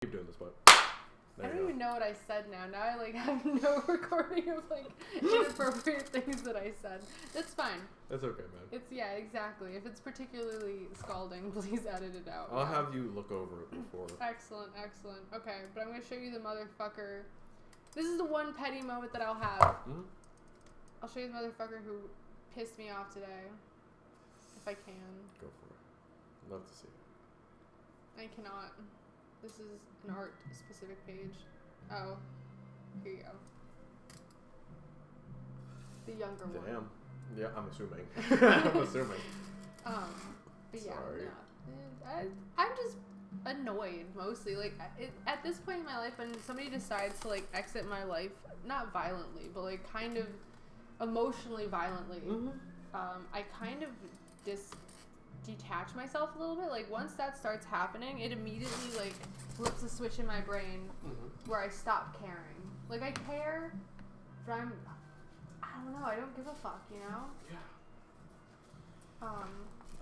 Keep doing this, but I don't even know what I said now. Now I like have no recording of like inappropriate things that I said. That's fine. That's okay, man. It's exactly. If it's particularly scalding, please edit it out. I'll have you look over it before. Excellent. Okay, but I'm gonna show you the motherfucker. This is the one petty moment that I'll have. Mm-hmm. I'll show you the motherfucker who pissed me off today. If I can. Go for it. Love to see it. I cannot. This is an art specific page. Oh, here you go. The younger one. Damn. Yeah, I'm assuming. I'm assuming. But yeah, Sorry. no. I'm just annoyed mostly. Like at this point in my life, when somebody decides to like exit my life, not violently, but like kind of emotionally violently, I kind of detach myself a little bit. Like once that starts happening, it immediately like flips a switch in my brain where I stop caring. Like I care, but I don't know, I don't give a fuck, you know? Yeah.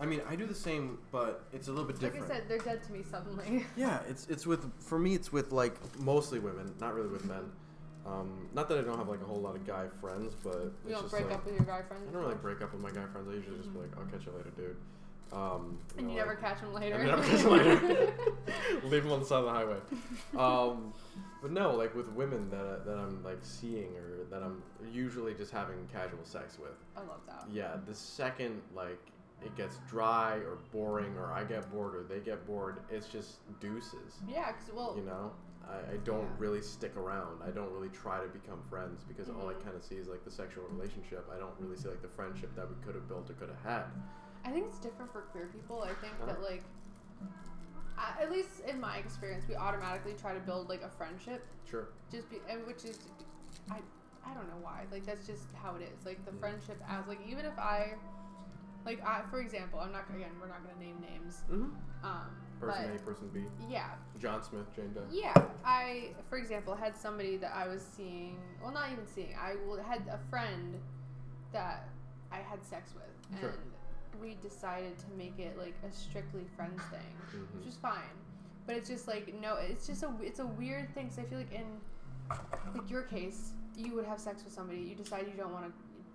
I mean, I do the same, but it's a little bit different. Like I said, they're dead to me suddenly. Yeah, it's with, for me, it's with like mostly women, not really with men. Not that I don't have like a whole lot of guy friends, but You don't just break like, up with your guy friends? I don't really break up with my guy friends. I usually just be like, I'll catch you later, dude. And you never catch him later. I never catch him later. Leave him on the side of the highway. But no, like with women that I'm like seeing or that I'm usually just having casual sex with. I love that. Yeah, the second like it gets dry or boring or I get bored or they get bored, it's just deuces. Yeah, 'cause, well... You know? I don't really stick around. I don't really try to become friends because all I kind of see is like the sexual relationship. I don't really see like the friendship that we could have built or could have had. I think it's different for queer people. I think that like, at least in my experience, we automatically try to build like a friendship. Sure. And which is, I don't know why. Like that's just how it is. Like the friendship as like even if for example, we're not gonna name names. Person A, person B. Yeah. John Smith, Jane Doe. Yeah, I, for example, had somebody that I was seeing. Well, not even seeing. I had a friend that I had sex with, and we decided to make it like a strictly friends thing, which is fine. But it's just like it's a weird thing. Because I feel like in like your case, you would have sex with somebody, you decide you don't want to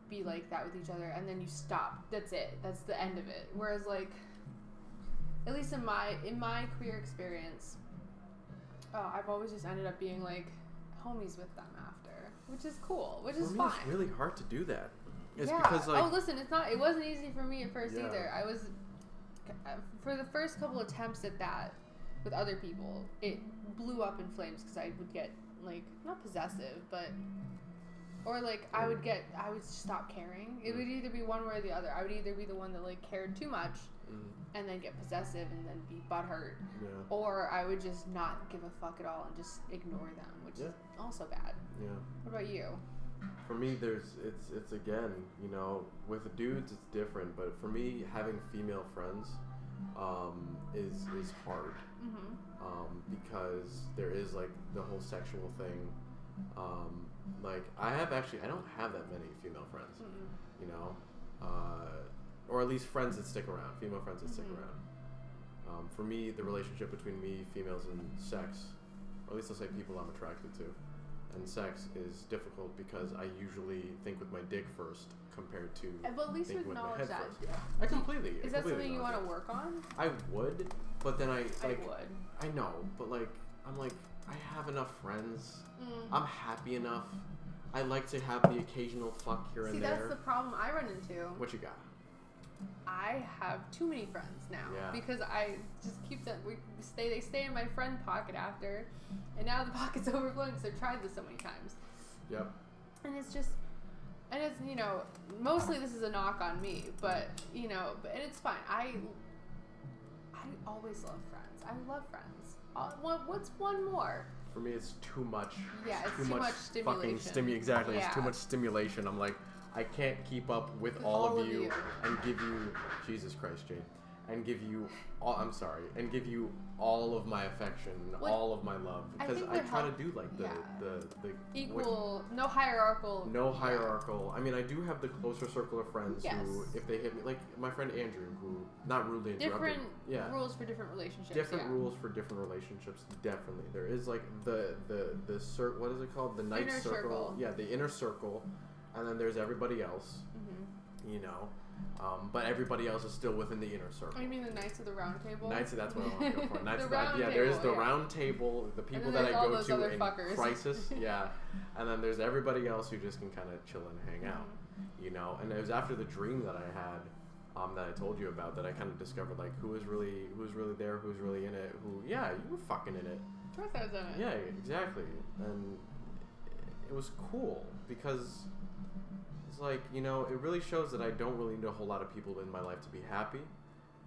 be like that with each other, and then you stop. That's it. That's the end of it. Whereas like, at least in my queer experience, I've always just ended up being like homies with them after, which is cool, which is fine. It's really hard to do that. It's yeah. because like listen, it wasn't easy for me at first either. I was for the first couple attempts at that with other people, it blew up in flames because I would get like not possessive, but or like I would stop caring. It would either be one way or the other. I would either be the one that like cared too much and then get possessive and then be butthurt, or I would just not give a fuck at all and just ignore them, which is also bad. Yeah. What about you? For me, it's again, you know, with dudes it's different, but for me, having female friends is hard because there is like the whole sexual thing. Like I don't have that many female friends, you know, or at least friends that stick around, female friends that stick around. For me, the relationship between me, females, and sex, or at least I'll say people I'm attracted to, and sex is difficult because I usually think with my dick first compared to but at least you thinking with my acknowledge head that. first. I completely. Is that something you want to work on? I would, but then I would. I know, but like I'm like I have enough friends. I'm happy enough. I like to have the occasional fuck here and there. See, that's the problem I run into. What you got? I have too many friends now because I just keep them. They stay in my friend pocket after, and now the pocket's overflowing because I've tried this so many times. Yep. And it's you know, mostly this is a knock on me, but you know, and it's fine. I always love friends. I love friends. What's one more? For me, it's too much. Yeah, it's too much stimulation. Exactly, it's too much stimulation. I'm like, I can't keep up with all of you and give you, Jesus Christ, Jade, and give you all, and give you all of my affection, all of my love, because I try to do like the equal, no hierarchical. I mean, I do have the closer circle of friends who, if they hit me, like my friend Andrew, who not rudely interrupted. Different rules for different relationships. Different rules for different relationships. Definitely, there is like the what is it called? The night circle. Yeah, the inner circle, and then there's everybody else. You know. But everybody else is still within the inner circle. Oh, you mean the Knights of the Round Table? That's what I want to go for. Knights table, there's the Round Table, the people that I go to in fuckers. crisis, and then there's everybody else who just can kind of chill and hang out, you know. And it was after the dream that I had, that I told you about, that I kind of discovered like who was really there, who's really in it, you were fucking in it. Of course I was in it. Yeah, exactly, and it was cool because. It's like, you know, it really shows that I don't really need a whole lot of people in my life to be happy.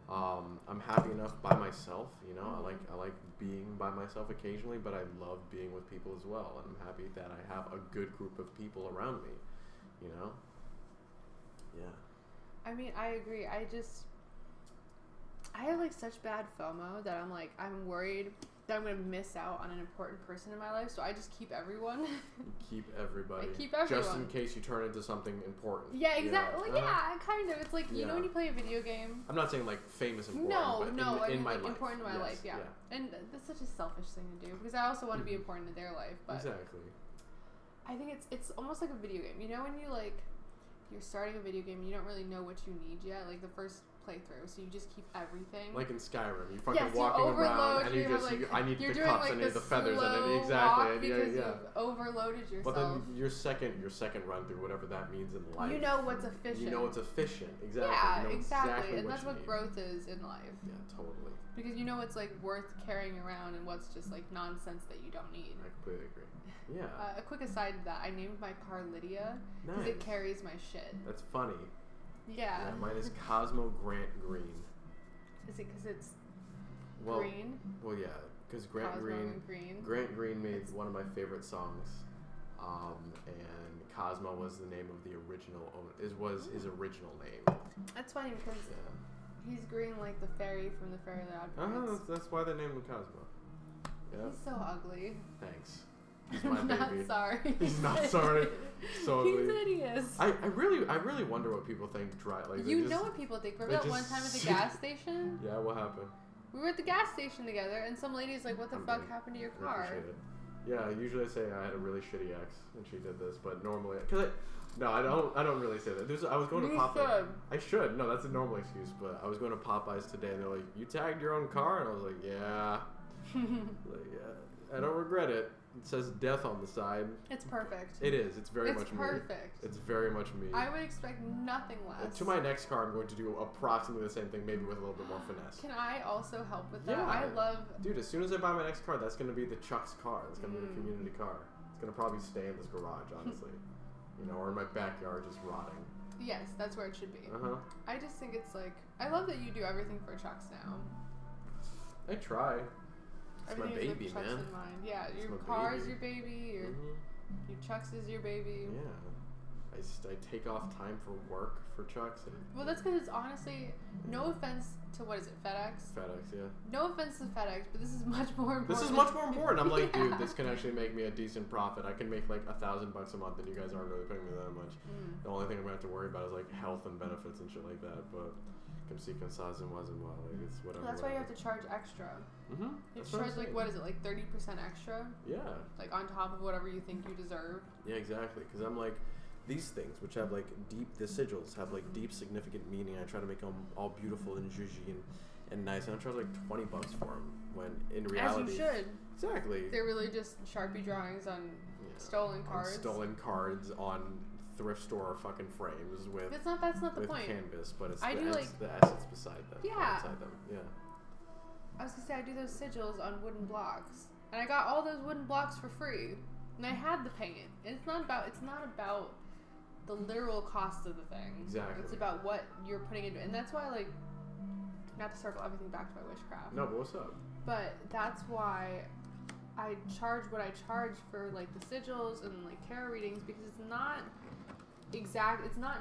I'm happy enough by myself, you know. I like being by myself occasionally, but I love being with people as well. And I'm happy that I have a good group of people around me, you know. Yeah. I mean, I agree. I have like such bad FOMO that I'm worried that I'm going to miss out on an important person in my life, so I just keep everyone. You keep everybody. I keep everyone. Just in case you turn into something important. Yeah, exactly. Kind of. It's like, you know when you play a video game? I'm not saying like famous important, but in my life. Important in my life, yeah. And that's such a selfish thing to do, because I also want to be important in their life, but exactly. I think it's almost like a video game. You know when you're starting a video game and you don't really know what you need yet, like the first playthrough, so you just keep everything. Like in Skyrim, you're fucking walking around and I need the cups, I need the feathers, I need exactly. You've overloaded yourself. But then your second run through, whatever that means in life. You know what's efficient. Exactly. Yeah, you know exactly. And that's what growth is in life. Yeah, totally. Because you know what's like worth carrying around and what's just like nonsense that you don't need. I completely agree. Yeah. A quick aside to that, I named my car Lydia because it carries my shit. That's funny. Yeah. Mine is Cosmo Grant Green. Is it because it's green? Well, yeah, because Grant Green made one of my favorite songs, and Cosmo was the name of the original was his original name. That's funny because he's green like the fairy from the Fairy Godparents. That's why they named him Cosmo. Yeah. He's so ugly. Thanks. He's my I'm baby. not sorry. He's not sorry. So ugly. He's hideous. I really wonder what people think. You know what people think. Remember that one time at the gas station? Yeah, what happened? We were at the gas station together, and some lady's like, "What the fuck happened to your car?" I appreciate it. Yeah, usually I say I had a really shitty ex, and she did this, but normally, I don't really say that. I was going to Popeyes. I should. No, that's a normal excuse, but I was going to Popeyes today, and they're like, "You tagged your own car," and I was like, "Yeah." I don't regret it. It says death on the side. It's perfect. It is. It's very much me. It's perfect. It's very much me. I would expect nothing less. To my next car, I'm going to do approximately the same thing, maybe with a little bit more finesse. Can I also help with that? Yeah. I love... Dude, as soon as I buy my next car, that's going to be the CHUX car. That's going to be the community car. It's going to probably stay in this garage, honestly. Or in my backyard, just rotting. Yes, that's where it should be. Uh-huh. I just think it's like... I love that you do everything for CHUX now. I try. It's my baby, man. In mind. Yeah, it's your car is your baby. Your CHUX is your baby. Yeah, I take off time for work for CHUX. Well, that's because it's honestly, no offense to what is it, FedEx? FedEx, yeah. No offense to FedEx, but this is much more important. This is much more important. I'm like, dude, this can actually make me a decent profit. I can make like $1,000 a month, and you guys aren't really paying me that much. The only thing I'm gonna have to worry about is like health and benefits and shit like that. But comme si, comme ça, and was and well, like it's whatever. Well, that's why you have to charge extra. You have to charge like what is it, like 30% extra? Yeah. Like on top of whatever you think you deserve. Yeah, exactly. Because I'm like, these things which have like the sigils have like deep significant meaning. I try to make them all beautiful and zhuzhy and nice, and I charge like $20 for them. When in reality, as you should. Exactly. They're really just Sharpie drawings on stolen cards. On stolen cards on thrift store fucking frames with. That's not the point. Canvas, but it's the the assets beside them. Yeah. Inside them. Yeah. I was gonna say I do those sigils on wooden blocks, and I got all those wooden blocks for free, and I had the paint. And it's not about the literal cost of the thing. Exactly. It's about what you're putting into it, and that's why not to circle everything back to my witchcraft. No, but what's up? But that's why I charge what I charge for like the sigils and like tarot readings, because it's not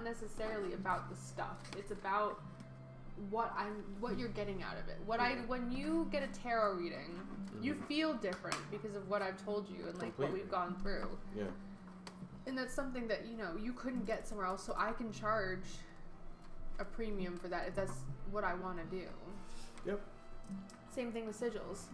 necessarily about the stuff. It's about what you're getting out of it. When you get a tarot reading, you feel different because of what I've told you and like what we've gone through. Yeah. And that's something that, you know, you couldn't get somewhere else, so I can charge a premium for that if that's what I want to do. Yep. Same thing with sigils.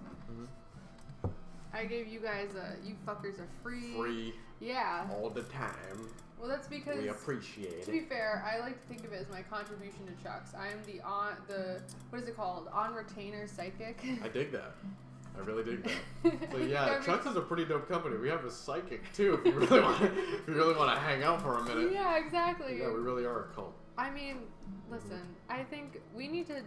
I gave you guys you fuckers a free. Free. Yeah. All the time. Well, that's because we appreciate it. To be fair, I like to think of it as my contribution to CHUX. I am the what is it called? On retainer psychic. I dig that. I really dig that. So yeah, CHUX is a pretty dope company. We have a psychic too. If you really want to hang out for a minute. Yeah, exactly. Yeah, we really are a cult. I mean, listen. I think we need to.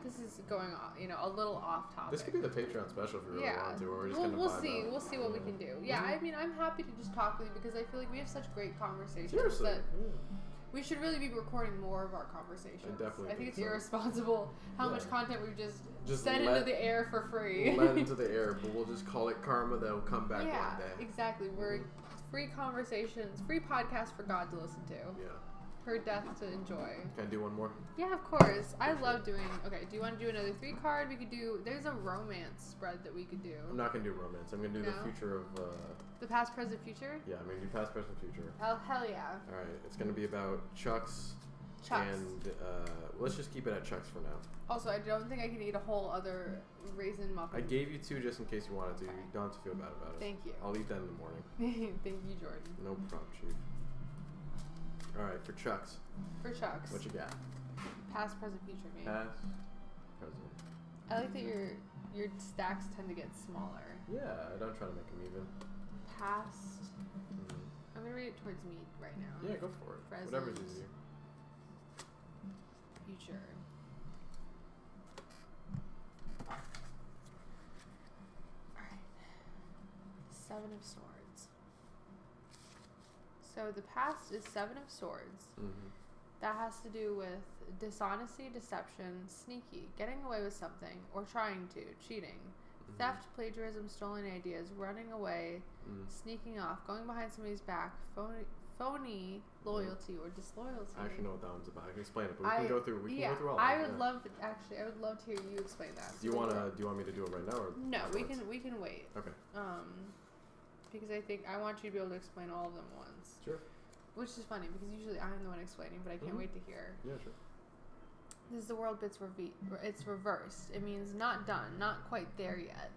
This is going off, you know, a little off topic. This could be the Patreon special if you really want to. Or we're just we'll see what we can do. Yeah, I mean, I'm happy to just talk with you because I feel like we have such great conversations. Seriously. That we should really be recording more of our conversations. I think it's irresponsible how much content we've just sent into the air for free. We'll let into the air, but we'll just call it karma. That'll come back one day. Yeah, exactly. We're free conversations, free podcast for God to listen to. Yeah. For death to enjoy. Can I do one more? Yeah, of course. I love doing. Okay, do you want to do another 3 card? We could do. There's a romance spread that we could do. I'm not gonna do romance. I'm gonna do the future of. The past, present, future. Yeah, I'm gonna do past, present, future. Oh hell yeah! All right, it's gonna be about CHUX. And let's just keep it at CHUX for now. Also, I don't think I can eat a whole other raisin muffin. I gave you 2 just in case you wanted to. You don't have to feel bad about it. Thank you. I'll eat that in the morning. Thank you, Jordan. No problem, Chief. All right, for CHUX. For CHUX. What you got? Past, present, future, me. Past, present. I like that your stacks tend to get smaller. Yeah, I don't try to make them even. Past. I'm gonna read it towards me right now. Yeah, go for it. Present, whatever's easier. Future. Alright. 7 of Swords. So the past is 7 of Swords. That has to do with dishonesty, deception, sneaky, getting away with something, or trying to, cheating. Theft, plagiarism, stolen ideas, running away, sneaking off, going behind somebody's back, phony loyalty or disloyalty. I actually know what that one's about. I can explain it, but we can go through. We can go through all. I would love to hear you explain that. Do you want me to do it right now or? No, we can wait. Okay. Because I think I want you to be able to explain all of them once. Sure. Which is funny because usually I'm the one explaining, but I can't wait to hear. Yeah, sure. This is the world bits it's reversed. It means not done, not quite there yet.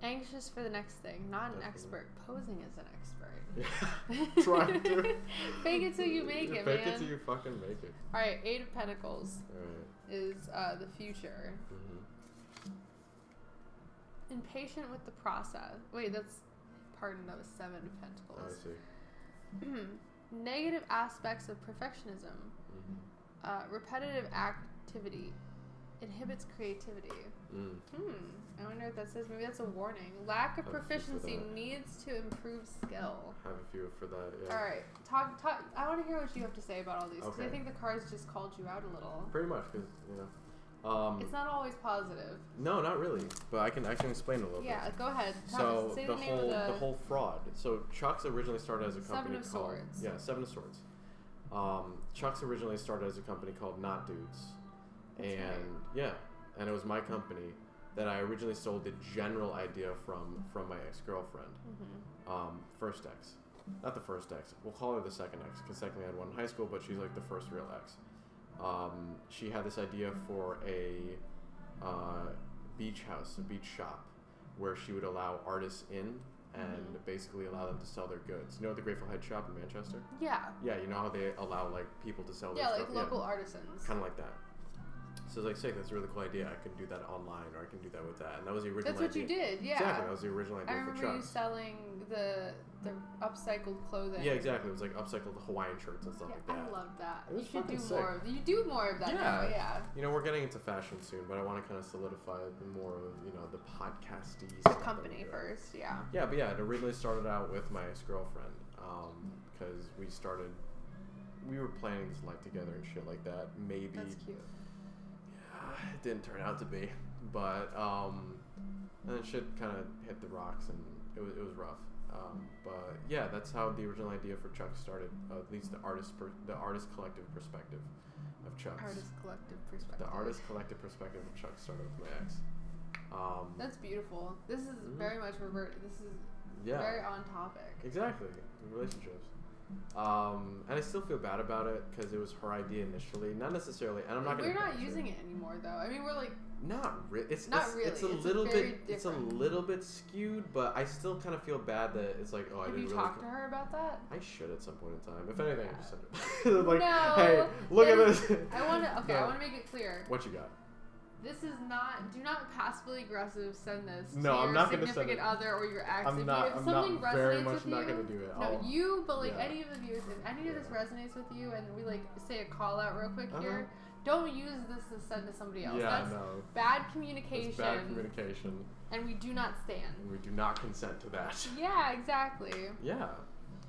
Anxious for the next thing, not an expert, posing as an expert. Yeah. Trying to. Fake it till you make it, man. Fake it till you fucking make it. Alright, 8 of Pentacles is the future. Impatient with the process. Wait, that was 7 of Pentacles. I see. Negative aspects of perfectionism. Repetitive activity inhibits creativity. I wonder what that says. Maybe that's a warning. Lack of proficiency needs to improve skill. I have a few for that. Yeah. All right, talk. I want to hear what you have to say about all these because I think the cards just called you out a little. Pretty much, because it's not always positive. No, not really. But I can explain a little bit. Yeah, go ahead. Say the whole fraud. So CHUX originally started as a company 7 of Swords. Yeah, 7 of Swords. CHUX originally started as a company called Not Dudes, and it was my company that I originally sold the general idea from my ex-girlfriend. First ex, not the first ex. We'll call her the second ex because technically I had one in high school, but she's like the first real ex. She had this idea for a beach house, a beach shop, where she would allow artists in and basically allow them to sell their goods. You know the Grateful Head shop in Manchester? Yeah. Yeah, you know how they allow like people to sell their stuff? Yeah, like local artisans. Kind of like that. So I was like, sick, that's a really cool idea. I can do that online, or I can do that with that. And that was the original idea. That's what you did, yeah. Exactly, that was the original idea for CHUX. I remember you selling the upcycled clothing. Yeah, exactly. It was like upcycled Hawaiian shirts and stuff like that. I love that. It was you should do more. You do more of that now, yeah. You know, we're getting into fashion soon, but I want to kind of solidify more of, the podcasty the stuff. company first, yeah. Yeah, but it originally started out with my ex-girlfriend, because we were planning this life together and shit like that. Maybe. That's cute. It didn't turn out to be, but and then shit kind of hit the rocks and it was rough. But yeah, that's how the original idea for CHUX started. At least the artist collective perspective. of CHUX. Artist collective perspective. The artist collective perspective of CHUX started with my ex. That's beautiful. This is very much reverted. This is very on topic. Exactly. Relationships. And I still feel bad about it because it was her idea initially. Not necessarily, and I'm not gonna. We're not using it anymore, though. I mean, we're like. Not really. It's not really. It's a little bit. It's a little bit skewed, but I still kind of feel bad that it's like, oh, I didn't really. Have you talked to her about that? I should at some point in time. If anything, I just send it. Like, no, hey, look at this. I want to. Okay, no. I want to make it clear. What you got? This is not. Do not passively aggressive send this to no, your I'm not gonna send significant other or your ex. I'm if not. If I'm something not resonates very much with not you, gonna do it. No, you. But like yeah. any of the viewers, if any of this resonates with you, and we like say a call out real quick Uh-huh. here. Don't use this to send to somebody else. Yeah, That's no. bad communication. That's bad communication. And we do not stand. And we do not consent to that. Yeah, exactly. Yeah.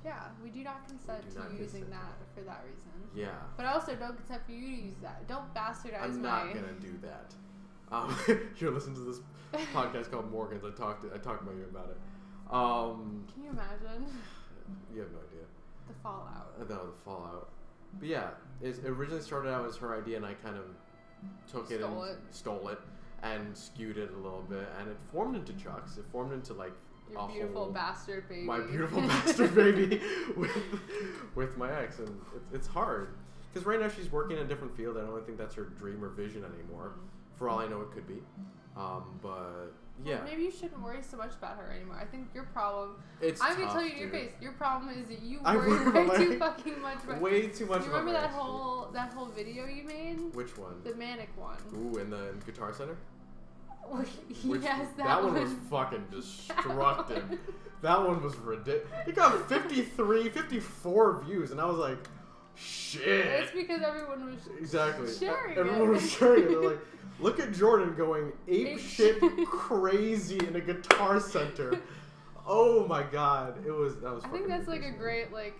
Yeah, we do not consent to using that for that reason. Yeah. But I also don't consent for you to use that. Don't bastardize I'm not gonna do that. You're listening to this podcast called Morgan's. I talked about you about it. Can you imagine? You have no idea. The fallout. No, the fallout. But yeah, it originally started out as her idea, and I kind of stole it, and skewed it a little bit, and it formed into CHUX. It formed into like your beautiful bastard baby. My beautiful bastard baby with my ex, and it's hard because right now she's working in a different field. I don't think that's her dream or vision anymore. For all I know, it could be. But yeah. Well, maybe you shouldn't worry so much about her anymore. I think your problem. I'm gonna tell you in your face. Your problem is that you I worry way too fucking much about. Way too much. You remember that whole video you made? Which one? The manic one. Ooh, in the Guitar Center. Yes, that one was fucking destructive. That one was ridiculous. It got 54 views, and I was like, shit. It's because everyone was sharing it. Everyone was sharing it. They're like, look at Jordan going ape shit crazy in a Guitar Center. Oh my god, that was. I think that's like a great like.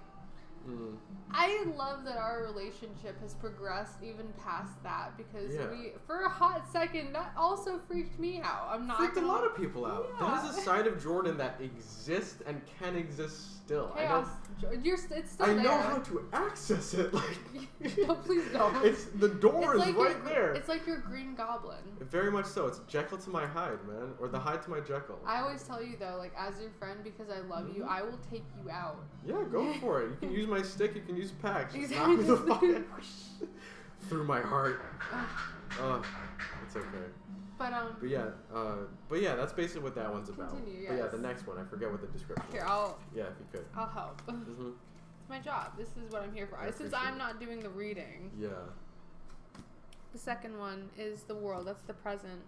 I love that our relationship has progressed even past that because we, for a hot second, that also freaked me out. I'm not. Freaked a lot of people out. Yeah. That is a side of Jordan that exists and can exist still. Chaos. It's still I there. know how to access it. Like, no, please don't. The door is like right there. It's like your Green Goblin. Very much so. It's Jekyll to my Hyde, man, or the Hyde to my Jekyll. I always tell you though, like as your friend, because I love you, I will take you out. Yeah, go for it. You can use my stick. You can use packs. Just knock me the fuck out. Through my heart. It's okay. But yeah, that's basically what that one's about. Continue, yes. But yeah, the next one, I forget what the description. Here, if you could. I'll help. It's my job. This is what I'm here for. Since I'm not doing the reading. Yeah. The second one is the world. That's the present.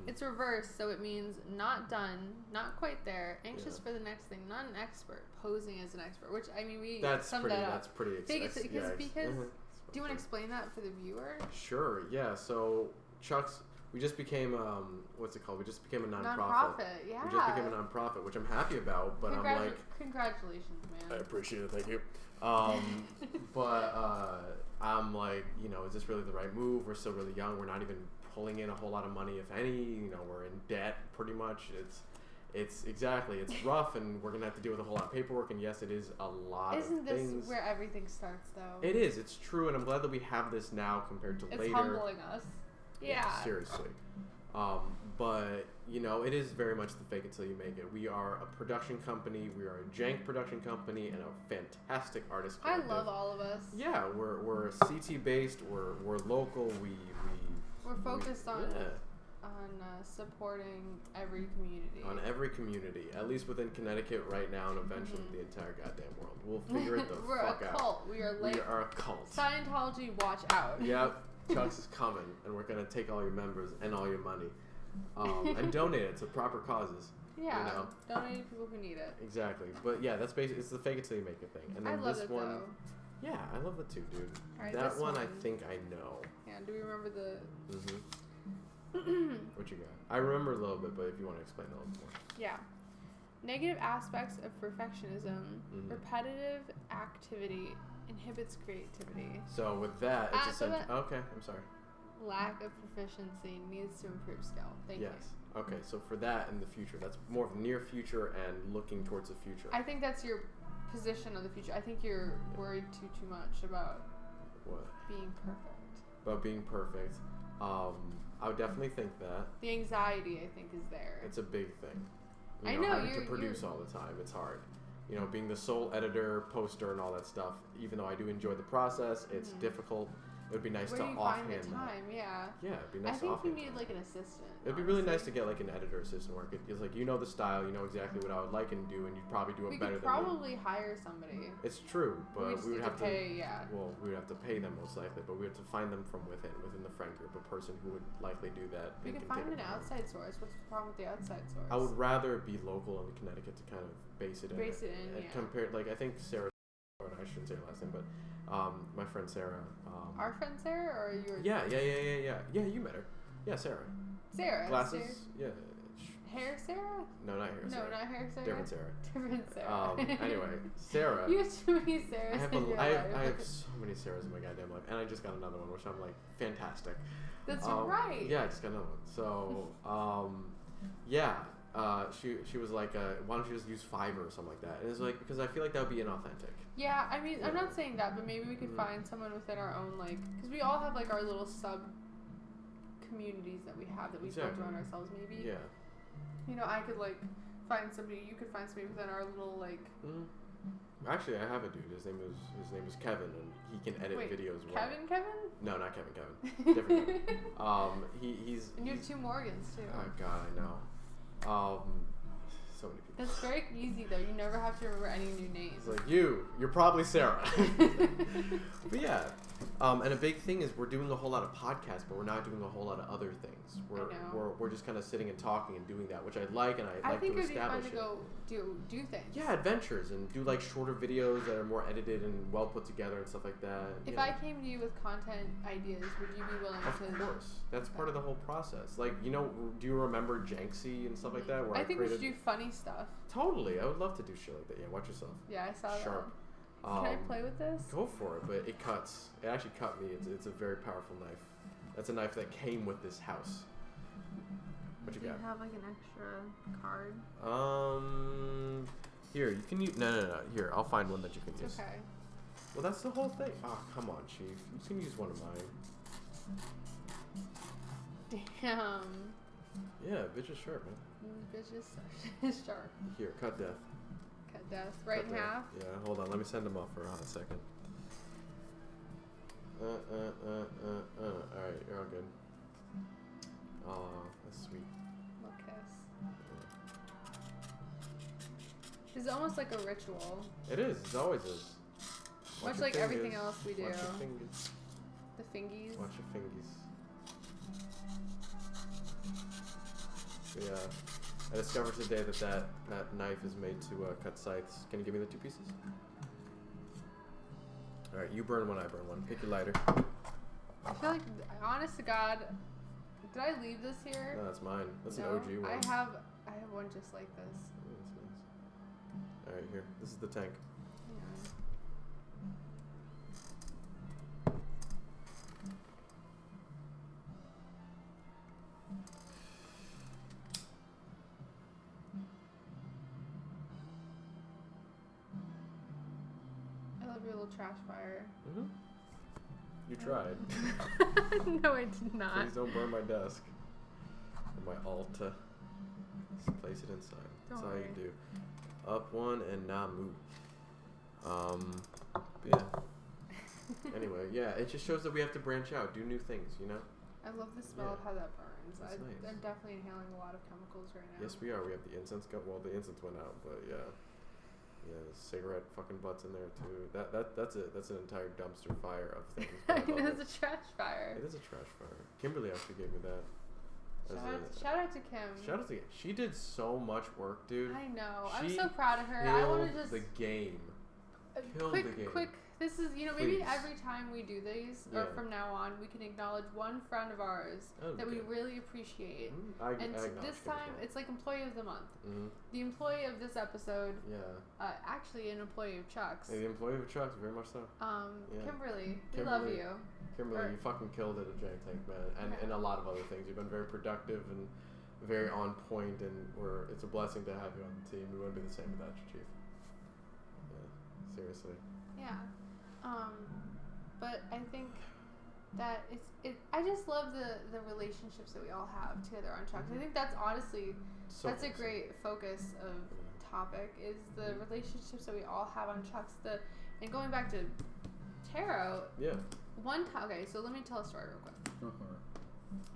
It's reversed, so it means not done, not quite there, anxious for the next thing, not an expert, posing as an expert. Which I mean, that's summed pretty. that up. That's pretty. Because do you want to explain that for the viewer? Sure. Yeah. So CHUX. We just became what's it called? We just became a nonprofit. Yeah. We just became a nonprofit, which I'm happy about. But I'm like, congratulations, man. I appreciate it. Thank you. But I'm like, is this really the right move? We're still really young. We're not even pulling in a whole lot of money, if any. We're in debt pretty much. It's rough, and we're gonna have to deal with a whole lot of paperwork. And yes, it is a lot. Isn't of things. This where everything starts, though? It is. It's true, and I'm glad that we have this now compared to later. It's humbling us. Yeah. Seriously. But, it is very much the fake it till you make it. We are a production company. We are a jank production company and a fantastic artist collective. I love all of us. Yeah, we're CT based. We're local. We're focused on supporting every community. On every community, at least within Connecticut right now, and eventually the entire goddamn world. We'll figure it the fuck out. We're a cult. We are a cult. Scientology, watch out. Yep. CHUX is coming, and we're gonna take all your members and all your money, and donate it to proper causes. Yeah, donate to people who need it. Exactly, but yeah, that's basically it's the fake it till you make it thing. And then I love this it one, though. Yeah, I love it too, dude. Right, that one I think I know. Yeah, do we remember the? What you got? I remember a little bit, but if you want to explain a little more. Yeah. Negative aspects of perfectionism, repetitive activity inhibits creativity. So with that, it's essentially... Okay, I'm sorry. Lack of proficiency needs to improve skill. Thank you. Yes. Okay, so for that in the future, that's more of near future and looking towards the future. I think that's your position of the future. I think you're worried too much about what? Being perfect. about being perfect. I would definitely think that. The anxiety, I think, is there. It's a big thing. I know, having to produce all the time, it's hard. You know, being the sole editor, poster, and all that stuff. Even though I do enjoy the process, it's difficult. It would be nice to offhand. Where do you find the time? Yeah. Yeah, it'd be nice. I think you need like an assistant. It'd be really nice to get like an editor assistant work. It's like, you know the style, you know exactly what I would like and do, and you'd probably do it better than me. We could probably hire somebody. It's true, but we would have to pay. Yeah. Well, we would have to pay them most likely, but we have to find them from within the friend group, a person who would likely do that. We could find an outside source. What's the problem with the outside source? I would rather be local in Connecticut to kind of base it in. Yeah. Compared, like, I think Sarah, or I shouldn't say her last name, but my friend Sarah. Our friend Sarah, or yours? Yeah. Yeah, you met her. Yeah, Sarah. Sarah. Glasses. Sarah. Yeah. Hair Sarah? No, not hair Sarah. No, not hair Sarah. Different Sarah. Different Sarah. Anyway, Sarah. You have too many Sarahs in your life. I have so many Sarahs in my goddamn life, and I just got another one, which I'm like, fantastic. That's right. Yeah, I just got another one. So, she was like, why don't you just use Fiverr or something like that? And it's like, because I feel like that would be inauthentic. Yeah, I mean, I'm not saying that, but maybe we could find someone within our own, like, because we all have like our little sub communities that we have that we built around ourselves. Maybe. Yeah. You know, I could like find somebody. You could find somebody within our little like. Actually, I have a dude. His name is Kevin, and he can edit videos. Kevin? No, not Kevin. Different Kevin. He's. And you have 2 Morgans too. Oh God, I know. So many people. That's very easy though. You never have to remember any new names. It's like you're probably Sarah. But yeah, and a big thing is we're doing a whole lot of podcasts, but we're not doing a whole lot of other things. We're just kind of sitting and talking and doing that, which I like, and I like to establish it. I think it'd be fun to go do things. Yeah, adventures and do like shorter videos that are more edited and well put together and stuff like that. If I came to you with content ideas, would you be willing to? Of course, that's part of the whole process. Like, you know, do you remember Janksy and stuff like that? Where I think we should do funny stuff. Totally, I would love to do shit like that. Yeah, watch yourself. Yeah, I saw that. Sharp. Can I play with this? Go for it, but it cuts. It actually cut me. It's a very powerful knife. That's a knife that came with this house. What you got? Do you have like an extra card? Here, you can use. No. Here, I'll find one that you can use. Okay. Well, that's the whole thing. Oh, come on, Chief. You can use one of mine. Damn. Yeah, bitch is sharp, man. Bitch is sharp. Here, cut death. Cut death. Right in half? Yeah, hold on. Let me send them off for a hot second. Alright, you're all good. Oh, that's sweet. Little kiss. It's almost like a ritual. It is. It always is. Much like everything else we do. Watch your fingers. The fingies. Watch your fingies. Yeah. I discovered today that knife is made to cut scythes. Can you give me the 2 pieces? Alright, you burn one, I burn one. Pick your lighter. I feel like, honest to God, did I leave this here? No, that's mine. That's an OG one. I have one just like this. Oh, that's nice. Alright, here. This is the tank. Your little trash fire. You tried. No, I did not. Please don't burn my desk. Or my Alta. Just place it inside. That's all you do. Up one and not move. Yeah. Anyway, yeah, it just shows that we have to branch out, do new things, you know? I love the smell of how that burns. That's nice. I'm definitely inhaling a lot of chemicals right now. Yes, we are. We have the incense well, the incense went out, but yeah. Yeah, cigarette fucking butts in there too. That's it. That's an entire dumpster fire of things. It's a trash fire. It is a trash fire. Kimberly actually gave me that. Shout out to Kim. Shout out to Kim. She did so much work, dude. I know. I'm so proud of her. I want to just the game. Quick. This is, maybe every time we do these, or from now on, we can acknowledge one friend of ours that we really appreciate. And this time, it's like Employee of the Month. The employee of this episode, actually an employee of CHUX. Hey, the employee of CHUX, very much so. Kimberly, we love you. Kimberly, you fucking killed it at Jank Tank, man. And a lot of other things. You've been very productive and very on point, and it's a blessing to have you on the team. We wouldn't be the same without you, Chief. Yeah, seriously. Yeah. But I think that I just love the relationships that we all have together on CHUX. I think that's honestly that's a great focus of topic is the relationships that we all have on CHUX. And going back to tarot. Yeah. Okay, so let me tell a story real quick.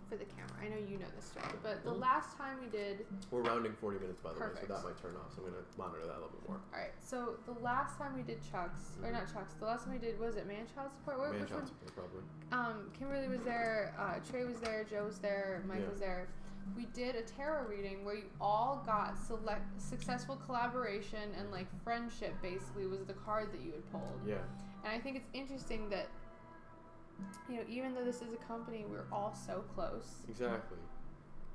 For the camera. I know you know this story, but the last time we did... We're rounding 40 minutes, by the way, so Perfect. that might turn off, so I'm going to monitor that a little bit more. Alright, so the last time we did CHUX, or not CHUX, the last time we did, was it Man-Child Support? Man-Child Support, probably. Kimberly was there, Trey was there, Joe was there, Mike was there. We did a tarot reading where you all got successful collaboration and like friendship basically was the card that you had pulled. Yeah. And I think it's interesting that, you know, even though this is a company, we're all so close. Exactly.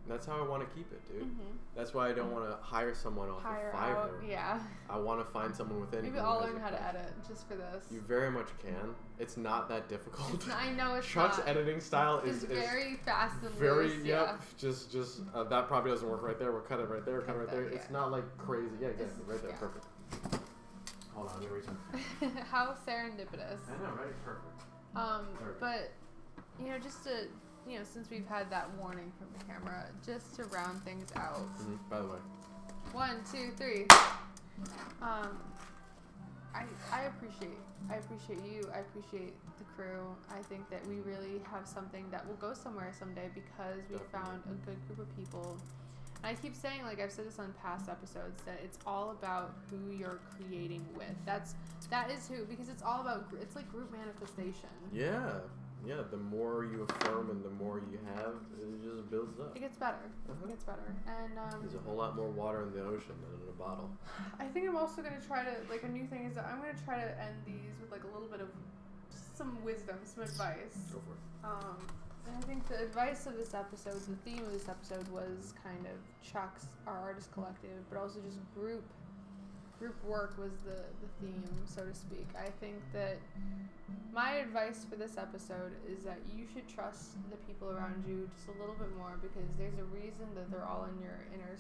And that's how I want to keep it, dude. Mm-hmm. That's why I don't want to hire someone off of Fiverr. Yeah. I want to find someone within. Maybe I'll learn how to edit just for this. You very much can. It's not that difficult. I know it's CHUX not. editing style is very fast and very loose. Yep. Just that probably doesn't work right there. We'll cut it right there. Cut it right there. Yeah. It's not like crazy. Yeah, exactly. Right there. Yeah. Perfect. Hold on. I'm gonna reach. How serendipitous. I know, right? Perfect. Perfect. But you know, just to since we've had that warning from the camera, just to round things out. Mm-hmm. By the way. 1, 2, 3. I appreciate you. I appreciate the crew. I think that we really have something that will go somewhere someday because we found a good group of people. And I keep saying, like I've said this on past episodes, that it's all about who you're creating with. That is who, because it's all about, it's like group manifestation. Yeah. Yeah, the more you affirm and the more you have, it just builds up. It gets better. It gets better. And there's a whole lot more water in the ocean than in a bottle. I think I'm also going to try to, like, a new thing is that I'm going to try to end these with, like, a little bit of some wisdom, some advice. Go for it. And I think the advice of this episode, the theme of this episode was kind of CHUX, our artist collective, but also just group work was the theme, so to speak. I think that my advice for this episode is that you should trust the people around you just a little bit more because there's a reason that they're all in your inner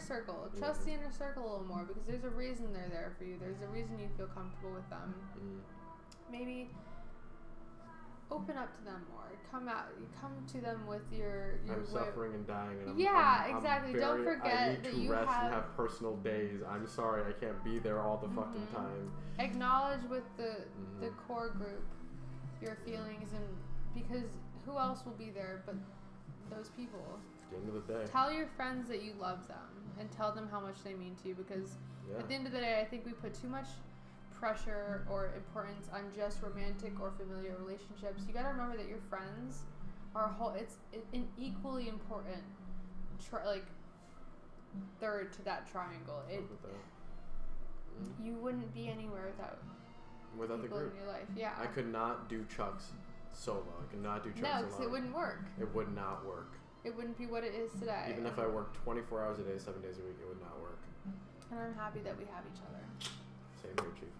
circle. Trust the inner circle a little more because there's a reason they're there for you. There's a reason you feel comfortable with them. Maybe open up to them more. Come to them with your I'm suffering and dying. And exactly. Don't forget that you rest and have personal days. I'm sorry, I can't be there all the fucking time. Acknowledge with the core group your feelings, and because who else will be there but those people? At the end of the day. Tell your friends that you love them and tell them how much they mean to you because at the end of the day, I think we put too much pressure or importance on just romantic or familiar relationships. You gotta remember that your friends are it's an equally important third to that triangle. You wouldn't be anywhere without the people group in your life. Yeah, I could not do CHUX solo. I could not do CHUX alone. No, because it wouldn't work. It would not work. It wouldn't be what it is today. Even if I worked 24 hours a day, 7 days a week, it would not work. And I'm happy that we have each other. Same here, Chief.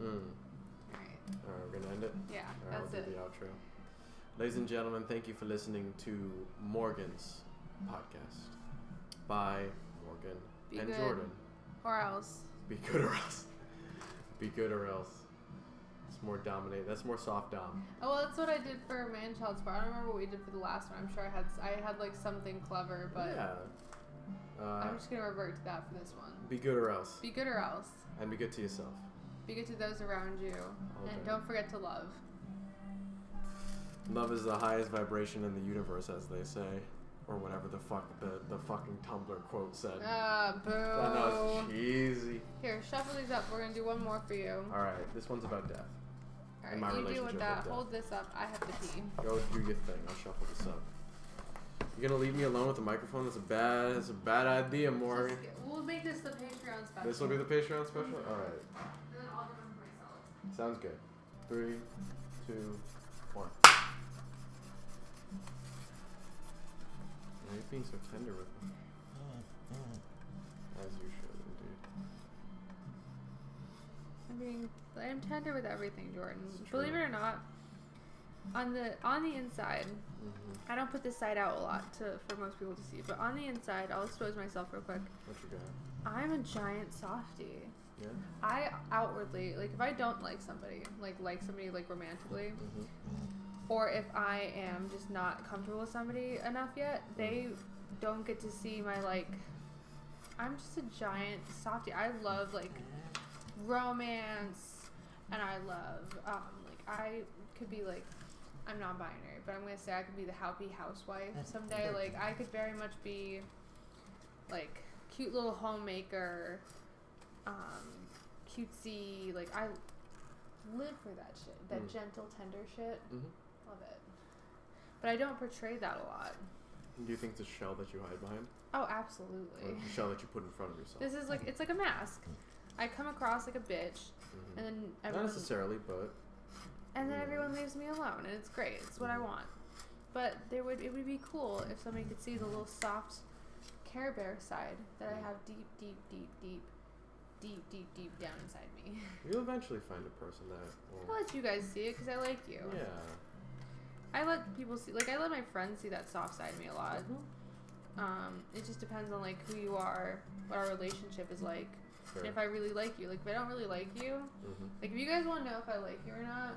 Alright, we're gonna end it? Yeah, Alright, we'll do the outro. Ladies and gentlemen, thank you for listening to Morgan's podcast by Morgan and good. Jordan. Or else. Be good or else. Be good or else. It's more dominate. That's more soft dom. Oh, well, that's what I did for Man-Child Support. I don't remember what we did for the last one. I'm sure I had like something clever, but yeah. I'm just gonna revert to that for this one. Be good or else. Be good or else. And be good to yourself. Be good to those around you. And don't forget to love. Love is the highest vibration in the universe, as they say. Or whatever the fuck the fucking Tumblr quote said. Boo. That was cheesy. Here, shuffle these up. We're gonna do one more for you. Alright, this one's about death. Alright, you deal with that. Hold this up. I have to pee. Go do your thing. I'll shuffle this up. You're gonna leave me alone with the microphone? That's a bad idea, Morgan. We'll make this the Patreon special. This will be the Patreon special? Alright. And then I'll give them myself. Sounds good. 3, 2, 1. Why are you being so tender with me? As you should, indeed. I'm tender with everything, Jordan. Believe it or not, on the inside, I don't put this side out a lot for most people to see, but on the inside, I'll expose myself real quick. What you got? I'm a giant softie. Yeah. I outwardly, like, if I don't like somebody, like somebody, like, romantically, or if I am just not comfortable with somebody enough yet, they don't get to see my, like, I'm just a giant softie. I love, like, romance, and I love, like, I could be, like, I'm non-binary, but I'm going to say I could be the happy housewife someday. Like, I could very much be, like, cute little homemaker, cutesy, like, I live for that shit. That gentle, tender shit. Love it. But I don't portray that a lot. Do you think it's a shell that you hide behind? Oh, absolutely. Or a shell that you put in front of yourself? This is like, it's like a mask. I come across like a bitch, and then everyone... Not necessarily, but... And then everyone leaves me alone, and it's great. It's what I want. But it would be cool if somebody could see the little soft Care Bear side that I have deep down inside me. You'll eventually find a person that will... I'll let you guys see it because I like you. Yeah. I let people see, like, I let my friends see that soft side of me a lot. It just depends on, like, who you are, what our relationship is like, and if I really like you. Like, if I don't really like you, like, if you guys want to know if I like you or not,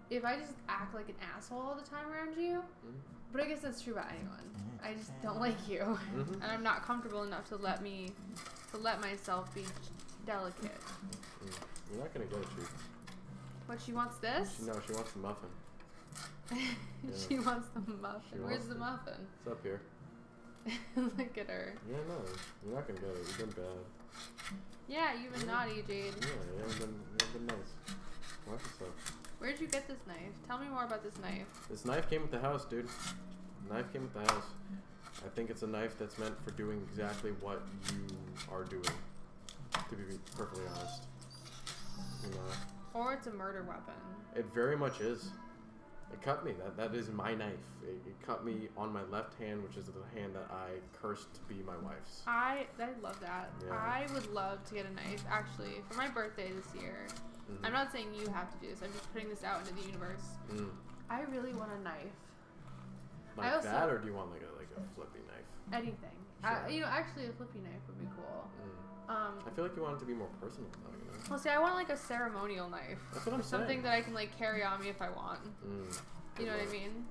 if I just act like an asshole all the time around you, but I guess that's true about anyone. I just don't like you, and I'm not comfortable enough to let myself be delicate. You're not gonna get it, Chief. What, she wants this? No, she wants the muffin. She wants the muffin. Where's the muffin? It's up here. Look at her. Yeah, no, you're not gonna get it. You've been bad. Yeah, you've been naughty, Jade. Yeah, you haven't been nice. Watch yourself. Where'd you get this knife? Tell me more about this knife. This knife came with the house, dude. Knife came with the house. I think it's a knife that's meant for doing exactly what you are doing, to be perfectly honest. You know? Or it's a murder weapon. It very much is. It cut me. That is my knife. It cut me on my left hand, which is the hand that I cursed to be my wife's. I love that. Yeah. I would love to get a knife, actually, for my birthday this year. I'm not saying you have to do this. I'm just putting this out into the universe. I really want a knife. Like that, or do you want like a flippy knife? Anything. Sure. Actually, a flippy knife would be cool. I feel like you want it to be more personal, though, you know? Well, see, I want like a ceremonial knife. That's what I'm saying. Something that I can like carry on me if I want. You know what I mean?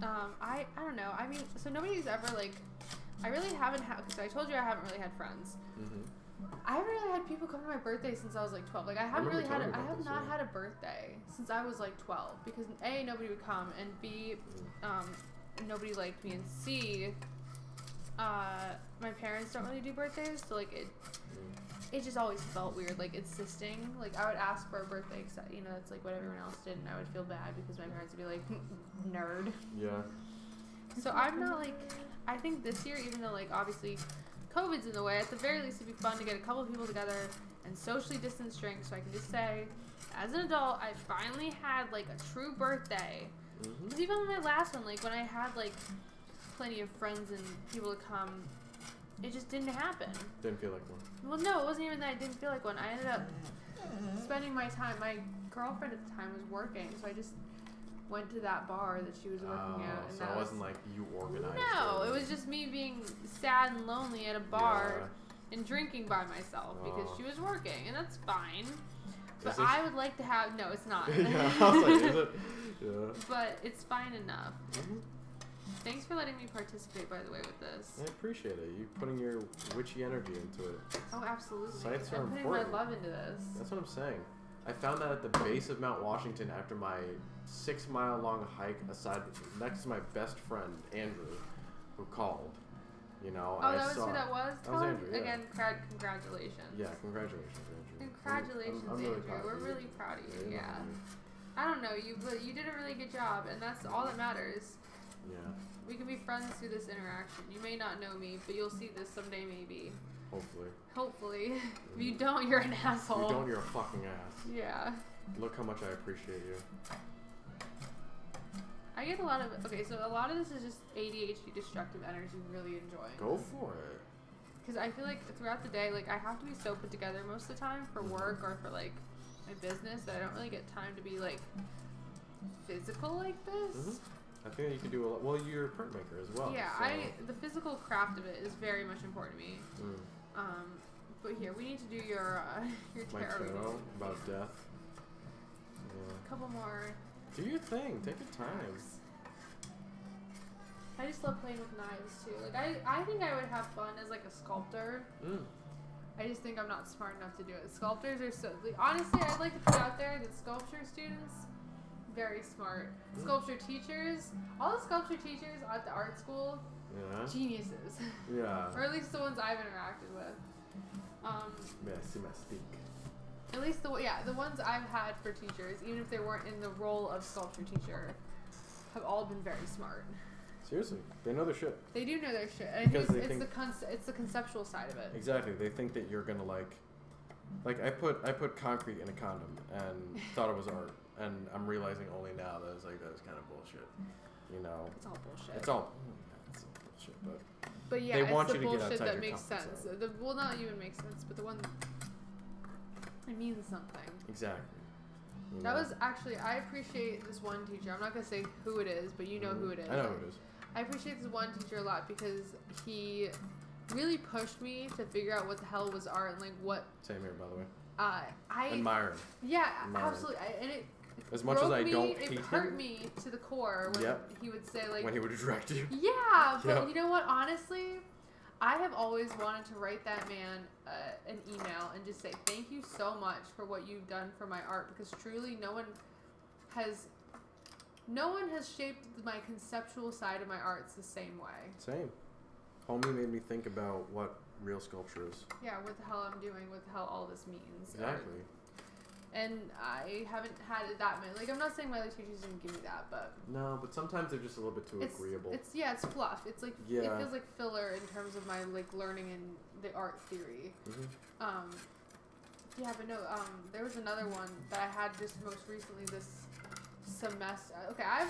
I don't know. I mean, so nobody's ever like, I really haven't had, because I told you I haven't really had friends. I haven't really had people come to my birthday since I was like 12. Like, I have not had a birthday since I was like 12, because A, nobody would come, and B, nobody liked me, and C, my parents don't really do birthdays, so like it just always felt weird, like insisting. Like, I would ask for a birthday, cause, you know, that's like what everyone else did, and I would feel bad because my parents would be like, nerd. Yeah. So I'm not like, I think this year, even though like obviously COVID's in the way, at the very least it'd be fun to get a couple of people together and socially distance drinks, so I can just say, as an adult, I finally had like a true birthday. Because even on my last one, like when I had like plenty of friends and people to come, it just didn't happen. Didn't feel like one. Well, no, it wasn't even that I didn't feel like one. I ended up spending my time, my girlfriend at the time was working, so I just went to that bar that she was working at. And so it wasn't like you organized. No, it was just me being sad and lonely at a bar and drinking by myself because she was working, and that's fine. But I would like to have, no, it's not. Yeah, I was like, is it? Yeah. But it's fine enough. Thanks for letting me participate, by the way, with this. I appreciate it. You putting your witchy energy into it. Oh, absolutely. Sites are I'm putting important. my love into this. That's what I'm saying. I found that at the base of Mount Washington after my 6-mile-long hike next to my best friend, Andrew, who called. You know, oh, that was who that was? That was Andrew, yeah. Again, congratulations. Yeah, congratulations, Andrew. Congratulations, I'm really Andrew. We're really proud of you, yeah. I don't know, but you did a really good job, and that's all that matters. Yeah. We can be friends through this interaction. You may not know me, but you'll see this someday, maybe. Hopefully. Hopefully. If you don't, you're an asshole. If you don't, you're a fucking ass. Yeah. Look how much I appreciate you. I get a lot of, so a lot of this is just ADHD destructive energy I'm really enjoying. Go for it. Because I feel like throughout the day, like, I have to be so put together most of the time for work or for, like, my business that I don't really get time to be, like, physical like this. I think you can do a lot. Well, you're a printmaker as well. Yeah, so. the physical craft of it is very much important to me. But here, we need to do your My tarot reading. tarot about death. Yeah. A couple more. Do your thing. Take your time. I just love playing with knives too. Like I think I would have fun as like a sculptor. I just think I'm not smart enough to do it. Sculptors are so like, honestly, I'd like to put out there that sculpture students very smart. Sculpture teachers, all the sculpture teachers at the art school, geniuses. Yeah. Or at least the ones I've interacted with. At least the ones I've had for teachers, even if they weren't in the role of sculpture teacher, have all been very smart. Seriously, they know their shit. They do know their shit, and Because it's the conceptual side of it. Exactly, they think that you're gonna like I put concrete in a condom and thought it was art, and I'm realizing only now that that was kind of bullshit. You know, it's all bullshit. It's all bullshit, but yeah, they it's want the you to get bullshit outside that your makes comfort sense. zone. Well, not even makes sense, but the one it means something. Exactly. That was actually, I appreciate this one teacher. I'm not gonna say who it is, but you know who it is. I know who it is. I appreciate this one teacher a lot because he really pushed me to figure out what the hell was art and like what. Same here, by the way. I admiring. Yeah, admiring. absolutely. And it as much as I don't it hate hurt him, me to the core when he would say like when he would direct you. Yeah, but you know what? Honestly, I have always wanted to write that man an email and just say thank you so much for what you've done for my art, because truly no one has shaped my conceptual side of my arts the same way. Same. Homie made me think about what real sculpture is. Yeah, what the hell I'm doing, what the hell all this means. Exactly. And I haven't had it that many. Like, I'm not saying my other teachers didn't give me that, but... No, but sometimes they're just a little bit too agreeable. It's fluff. It's like, it feels like filler in terms of my, like, learning in the art theory. Mm-hmm. Yeah, but no, there was another one that I had just most recently this semester. Okay, I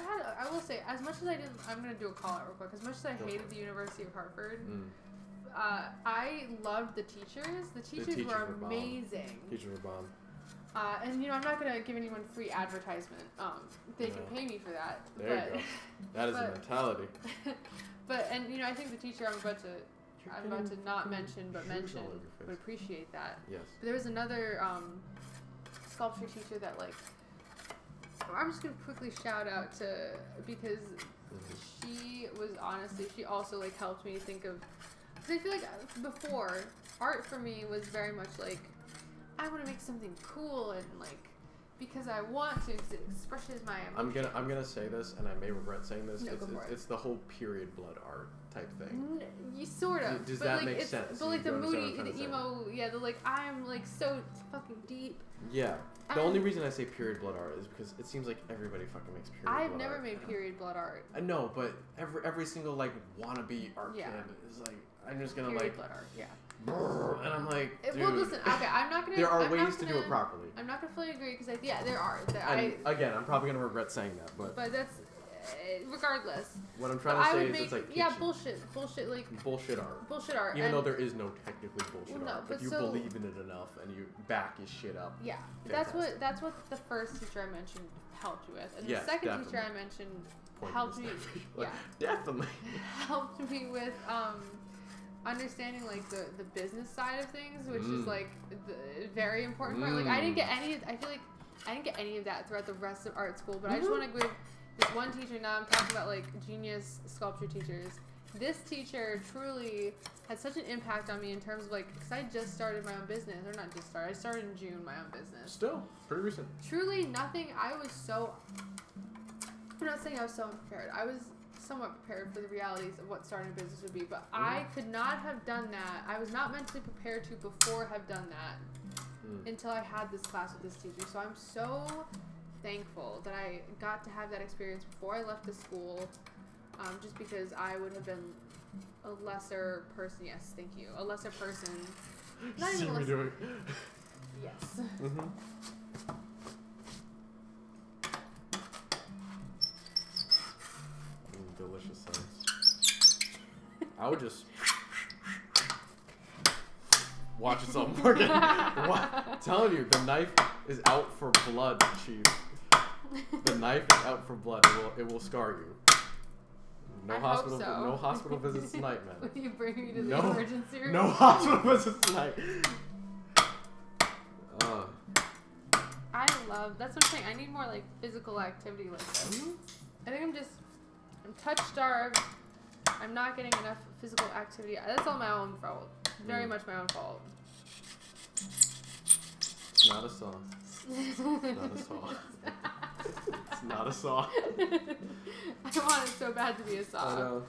will say, as much as I'm going to do a call out real quick. As much as I hated the University of Hartford, I loved the teachers. The teachers were amazing. Teachers were bomb. And I'm not gonna give anyone free advertisement. They can pay me for that. There you go. That is a mentality. But I think the teacher I'm about to not mention but mention would appreciate that. Yes. But there was another sculpture teacher that I'm just gonna quickly shout out to, because she also helped me think of, because I feel like before art for me was very much like, I want to make something cool and because I want to, because it expresses my emotion. I'm gonna say this, and I may regret saying this. No, it's the whole period blood art type thing. You sort of. Does that make sense? But the moody, the emo, I'm so fucking deep. Yeah. The only reason I say period blood art is because it seems like everybody fucking makes period blood art. I've never made period blood art. I know, but every single wannabe art kid is I'm just gonna period blood art. Yeah. And I'm like, dude. Well, listen. Okay, I'm not gonna. There are ways to do it properly. I'm not gonna fully agree because there are. Again, I'm probably gonna regret saying that, but. But that's regardless. What I'm trying to say is it's kitchen. Bullshit art. Even though there is no technically bullshit art, but if you believe in it enough and you back your shit up. Yeah, fantastic. that's what the first teacher I mentioned helped me with, and the second teacher I mentioned helped me. Yeah, definitely helped me with understanding the business side of things, which is the very important part. I didn't get any. I feel like I didn't get any of that throughout the rest of art school, but I just want to give this one teacher. Now I'm talking about genius sculpture teachers. This teacher truly had such an impact on me in terms of because I just started my own business, or not just started. I started in June my own business. Still pretty recent. Truly nothing. I'm not saying I was so unprepared. I was somewhat prepared for the realities of what starting a business would be, but I could not have done that. I was not mentally prepared to before have done that until I had this class with this teacher. So I'm so thankful that I got to have that experience before I left the school, just because I would have been a lesser person. Yes, thank you. A lesser person. Not even lesser. Yes. Delicious sounds. I would just watch it some Morgan. Telling you, the knife is out for blood, Chief. The knife is out for blood. It will scar you. No hospital visits tonight, man. Will you bring me to the emergency room? No hospital visits tonight. love. That's what I'm saying. I need more like physical activity like this. I think I'm touch starved. I'm not getting enough physical activity. That's all my own fault. Very much my own fault. It's not a song. It's not a song. It's not a song. I want it so bad to be a song.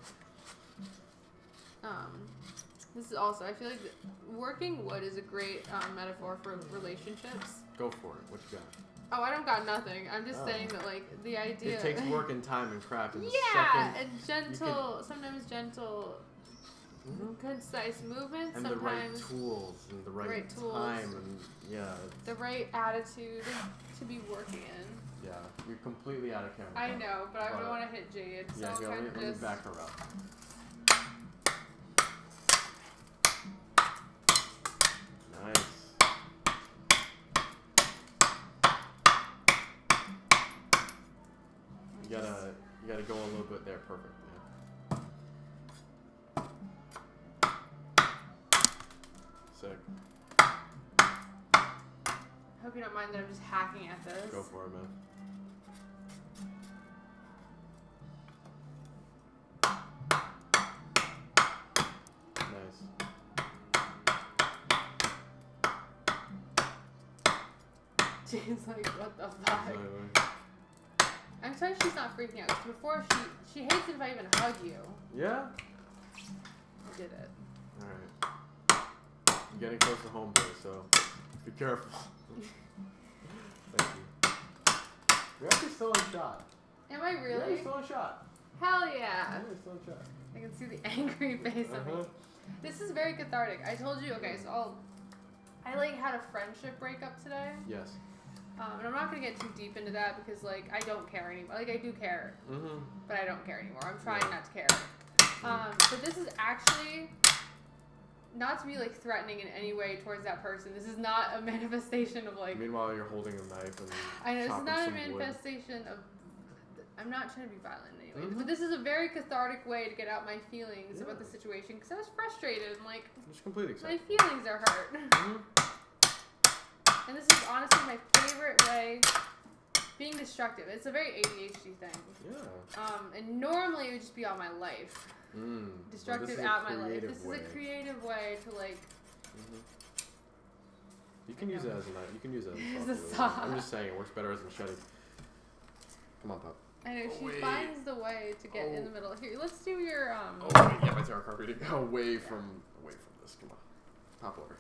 I know. This is also, I feel like working wood is a great metaphor for relationships. Go for it. What you got? Oh, I don't got nothing. I'm just saying that, like, the idea... It takes work and time and craft. And and gentle, sometimes gentle, concise movements. And sometimes the right tools and the right time and, the right attitude to be working in. Yeah, you're completely out of camera. I know, but I don't want to hit Jade, so yeah, I'm let me back her up. Nice. You gotta go a little bit there. Perfect. Yeah. Sick. I hope you don't mind that I'm just hacking at this. Go for it, man. Nice. Jade's like, what the fuck? I'm sorry she's not freaking out. 'Cause before she hates it if I even hug you. Yeah? I did it. Alright. I'm getting close to home base, so be careful. Thank you. You're actually still in shot. Am I really? Yeah, you're still in shot. Hell yeah. Yeah, you're still in shot. I can see the angry face on me. This is very cathartic. I told you, okay, so I like had a friendship breakup today. Yes. And I'm not going to get too deep into that because, like, I don't care anymore. Like, I do care, but I don't care anymore. I'm trying not to care. But this is actually not to be, like, threatening in any way towards that person. This is not a manifestation of, like... Meanwhile, you're holding a knife and I know, this is not a wood. manifestation of... I'm not trying to be violent in any way. But this is a very cathartic way to get out my feelings about the situation because I was frustrated and, like... Just completely my acceptable. feelings are hurt. And this is honestly my favorite way, being destructive. It's a very ADHD thing. Yeah. And normally it would just be on my life. Destructive at my life. This is a creative way to, like... You can use it as a knife. You can use it as as a saw. I'm just saying, it works better as a machete. Come on, pup. I know, she finds the way to get in the middle. Here, let's do your, Oh, wait, yeah, my tarot card reading. Away from this. Come on. Pop over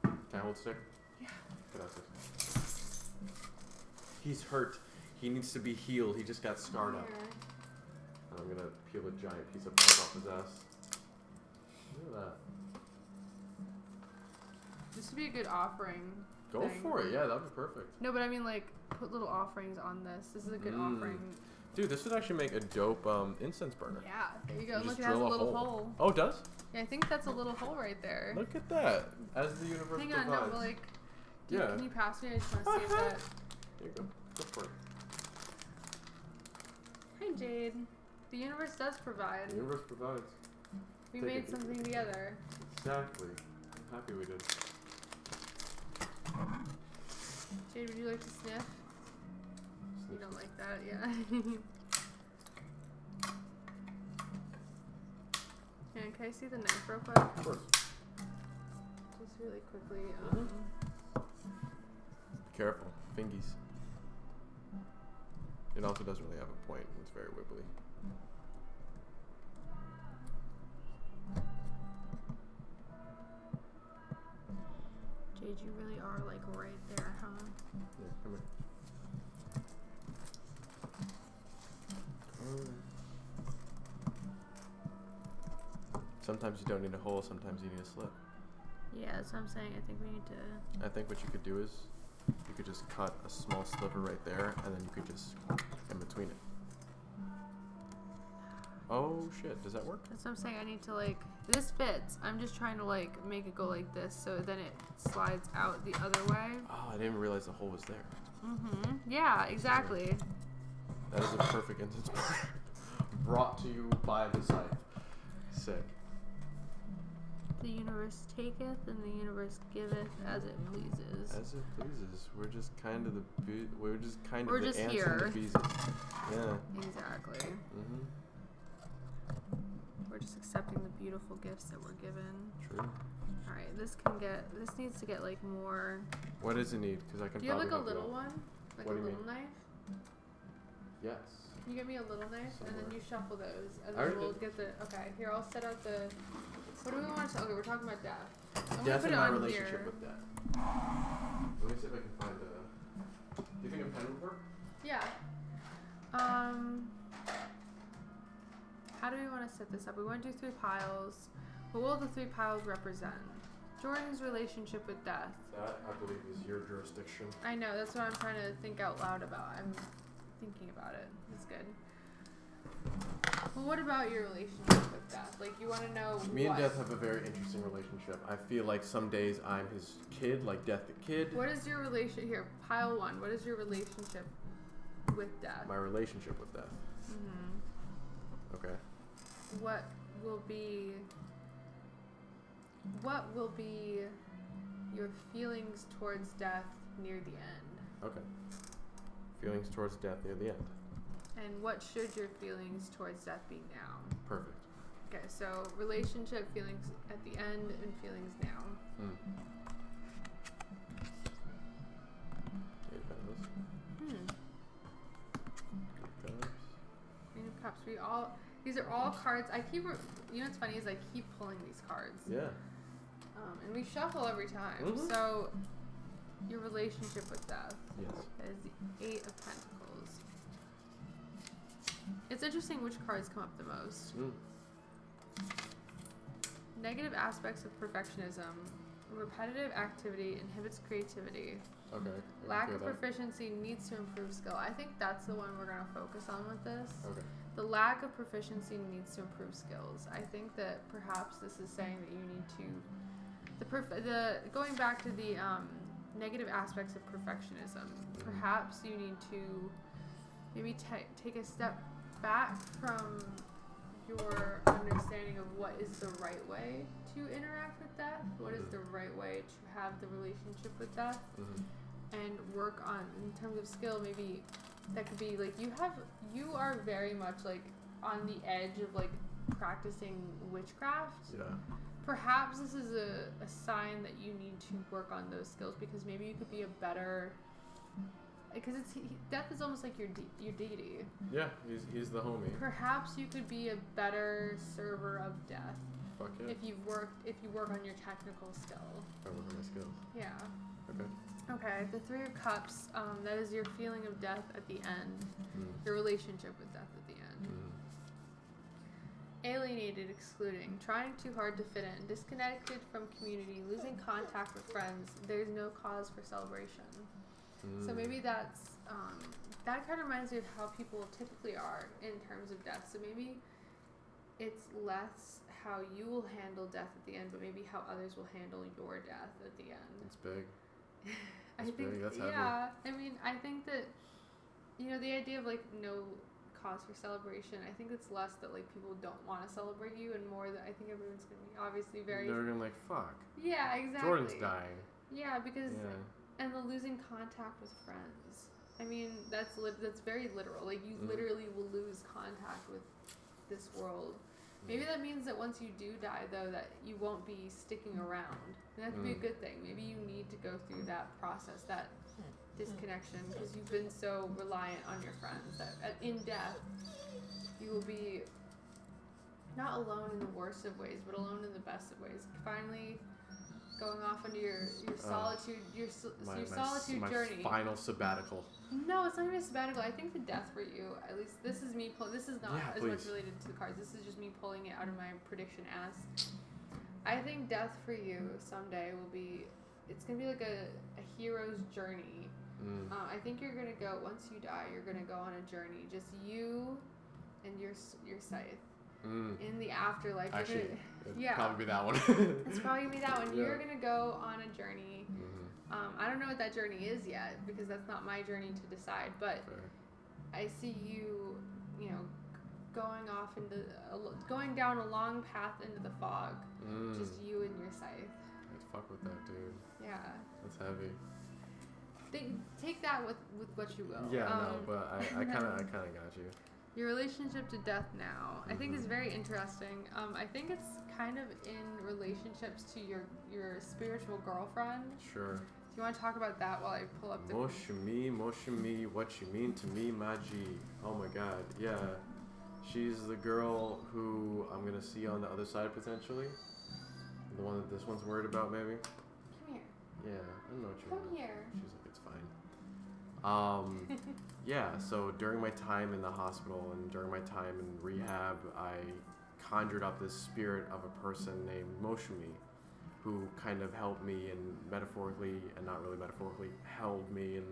here. Can I hold stick? Yeah. He's hurt. He needs to be healed. He just got scarred up. I'm going to peel a giant piece of pulp off his ass. Look at that. This would be a good offering. Go for it. Yeah, that would be perfect. No, but I mean, like, put little offerings on this. This is a good offering. Dude, this would actually make a dope incense burner. Yeah, there you go. You Look, just it has a drill little hole. Oh, it does? Yeah, I think that's a little hole right there. Look at that. As the universe provides. Hang on, no, but like, dude, can you pass me? I just want to see if that... There you go. Go for it. Hi, Jade. The universe does provide. The universe provides. We made something together. Exactly. I'm happy we did. Jade, would you like to sniff? You don't like that, yeah. And can I see the knife real quick? Of course. Just really quickly. Careful. Fingies. It also doesn't really have a point. It's very wibbly. Jade, you really are like right there, huh? Yeah, come here. Sometimes you don't need a hole, sometimes you need a slit. Yeah, that's what I'm saying. I think we need to... I think what you could do is you could just cut a small sliver right there, and then you could just in between it. Oh shit, does that work? That's what I'm saying. I need to like... This fits. I'm just trying to like make it go like this so then it slides out the other way. Oh, I didn't even realize the hole was there. Yeah, exactly. That is a perfect instance. Brought to you by the site. Sick. The universe taketh and the universe giveth as it pleases. As it pleases. We're just kind of the We're the just ants here. and the bees. Yeah. Exactly. Mhm. We're just accepting the beautiful gifts that we're given. True. All right, this needs to get like more. What does it need? Because I can. Do you have probably like a help little you out. one, like What a do you little knife? Yes. Can you get me a little knife, and then Somewhere. you shuffle those, and I then already we'll did. get the. Okay, here I'll set out the. What do we want to? Okay, we're talking about death. I'm gonna Death put and it my on relationship here. with death. Let me see if I can find a. Do you think a pen would work? Yeah. How do we want to set this up? We want to do 3 piles. What will the 3 piles represent? Jordan's relationship with death. That, I believe, is your jurisdiction. I know, that's what I'm trying to think out loud about. I'm thinking about it. It's good. Well, what about your relationship with death? Like, you want to know Me what? and Death have a very interesting relationship. I feel like some days I'm his kid, like Death the kid. What is your relation here? Pile 1. What is your relationship with death? My relationship with Death. Mm-hmm. Okay. What will be your feelings towards death near the end? Okay. Feelings towards death near the end. And what should your feelings towards death be now? Perfect. Okay, so relationship, feelings at the end, and feelings now. Eight petals. Cups. Queen of Cups. These are all cards. You know what's funny is I keep pulling these cards. Yeah. And we shuffle every time. Mhm. So, your relationship with death. Yes. That is the 8 of Pentacles. It's interesting which cards come up the most. Negative aspects of perfectionism. Repetitive activity inhibits creativity. Okay. Lack of proficiency needs to improve skill. I think that's the one we're going to focus on with this. Okay. The lack of proficiency needs to improve skills. I think that perhaps this is saying that you need to going back to the negative aspects of perfectionism. Perhaps you need to maybe take a step back from your understanding of what is the right way to interact with death, what is the right way to have the relationship with death, and work on, in terms of skill, maybe that could be like you are very much like on the edge of like practicing witchcraft. Yeah. Perhaps this is a sign that you need to work on those skills, because maybe you could be a better, because death is almost like your deity. Yeah, he's the homie. Perhaps you could be a better server of death. Fuck yeah. If you work on your technical skill. I work on my skills. Yeah. Okay. Okay, the 3 of Cups, that is your feeling of death at the end. Your relationship with death at the end. Alienated, excluding, trying too hard to fit in, disconnected from community, losing contact with friends. There's no cause for celebration. So maybe that's, that kind of reminds me of how people typically are in terms of death. So maybe it's less how you will handle death at the end, but maybe how others will handle your death at the end. It's big. I think, big. That's heavy. yeah. I mean, I think that, the idea of like no cause for celebration, I think it's less that like people don't want to celebrate you, and more that I think everyone's gonna be obviously very. They're gonna like fuck. Yeah, exactly. Jordan's dying. Yeah, because Yeah. and the losing contact with friends. I mean, that's very literal. Like you literally will lose contact with this world. Maybe that means that once you do die, though, that you won't be sticking around. And that could be a good thing. Maybe you need to go through that process, that disconnection, because you've been so reliant on your friends that in death, you will be not alone in the worst of ways, but alone in the best of ways. Finally going off into your solitude, your solitude journey. My final sabbatical. No, it's not even a sabbatical. I think the death for you, at least this is me this is not as much related to the cards. This is just me pulling it out of my prediction as. I think death for you someday will be, it's going to be like a hero's journey. I think you're going to go, once you die, you're going to go on a journey. Just you and your scythe. In the afterlife. Actually, it'd probably be that one. It's probably going to be that one. Yeah. You're going to go on a journey. I don't know what that journey is yet, because that's not my journey to decide, but I see you, going down a long path into the fog. Just you and your scythe. I'd fuck with that, dude. Yeah. That's heavy. Take that with what you will. Yeah, no, but I kind of got you. Your relationship to death now, I think, is very interesting. I think it's kind of in relationships to your spiritual girlfriend. Sure. Do you want to talk about that while I pull up the... Moshimi, what you mean to me, my G. Oh my god, yeah. She's the girl who I'm going to see on the other side, potentially. The one that this one's worried about, maybe. Come here. Yeah, I don't know what you want. want. Come here. She's like, it's fine. Yeah, so during my time in the hospital and during my time in rehab, I conjured up this spirit of a person named Moshimi, who kind of helped me and metaphorically, and not really metaphorically, held me and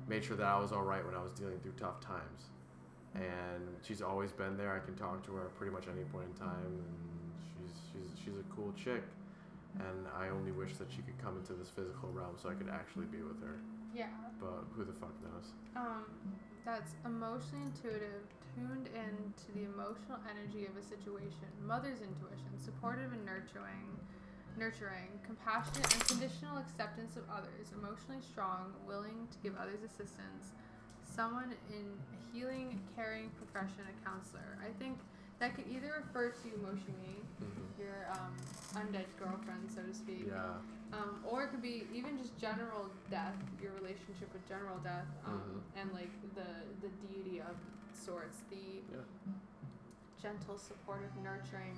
made sure that I was all right when I was dealing through tough times. And she's always been there. I can talk to her at pretty much any point in time, and she's a cool chick. And I only wish that she could come into this physical realm so I could actually be with her. Yeah. But who the fuck knows? That's emotionally intuitive, tuned in to the emotional energy of a situation. Mother's intuition, supportive and nurturing, compassionate, unconditional acceptance of others, emotionally strong, willing to give others assistance. Someone in a healing, caring profession, a counselor. I think that could either refer to Moshimi, your undead girlfriend, so to speak. Yeah. Or it could be even just general death, your relationship with general death, and like the deity of sorts, the gentle, supportive, nurturing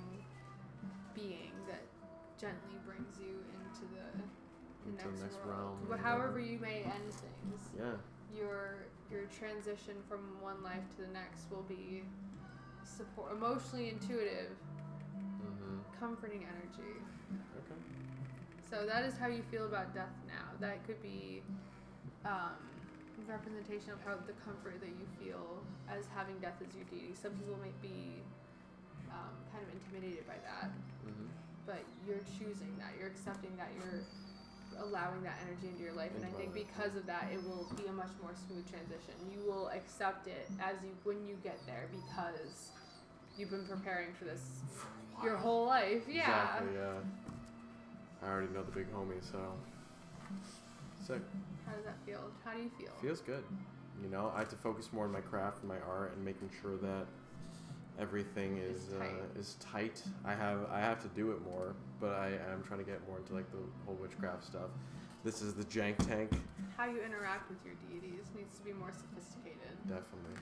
being that gently brings you into the next realm. However you may end things. Yeah. Your transition from one life to the next will be emotionally intuitive, comforting energy. Okay. So that is how you feel about death now. That could be representation of how the comfort that you feel as having death as your deity. Some people might be kind of intimidated by that, but you're choosing that. You're accepting that. You're allowing that energy into your life, and I think because of that, it will be a much more smooth transition. You will accept it when you get there because you've been preparing for this your whole life. Yeah. Exactly. Yeah. I already know the big homie, so sick. How does that feel? How do you feel? Feels good. You know, I have to focus more on my craft and my art and making sure that everything is tight. I have to do it more, but I am trying to get more into like the whole witchcraft stuff. This is the jank tank. How you interact with your deities needs to be more sophisticated. Definitely.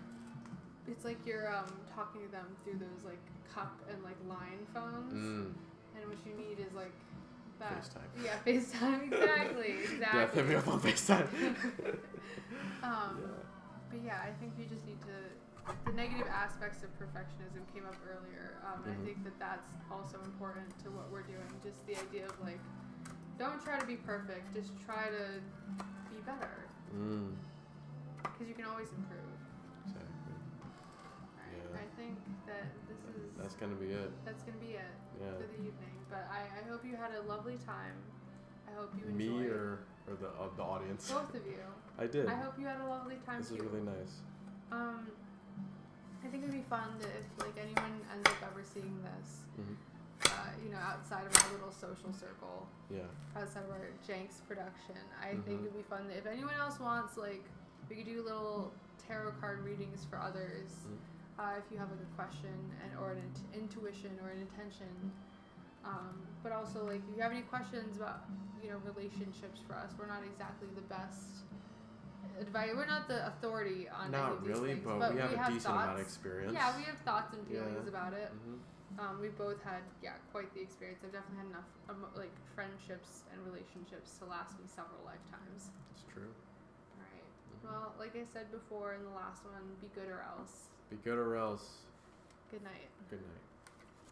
It's like you're talking to them through those like cup and like line phones, and what you need is like that. FaceTime. Yeah, FaceTime. Exactly. Yeah, hit me up on FaceTime. But yeah, I think you just need to. The negative aspects of perfectionism came up earlier, and I think that that's also important to what we're doing. Just the idea of like, don't try to be perfect. Just try to be better. Because you can always improve. Exactly. Right. Yeah. I think that That's gonna be it. That's gonna be it for the evening. But I hope you had a lovely time. I hope you enjoyed. Me or the audience? Both of you. I did. I hope you had a lovely time This too. is really nice. I think it'd be fun if like anyone ends up ever seeing this, outside of our little social circle, outside of our Jenks production, I think it'd be fun that if anyone else wants, like, we could do little tarot card readings for others. If you have like a question or an intuition or an intention, but also like if you have any questions about relationships for us, we're not exactly the best advice. We're not the authority on any of these things, but we have a decent thoughts. amount of experience. Yeah, we have thoughts and feelings about it. Mm-hmm. We both had quite the experience. I've definitely had enough like friendships and relationships to last me several lifetimes. It's true. All right. Well, like I said before in the last one, be good or else. Be good or else. Good night. Good night.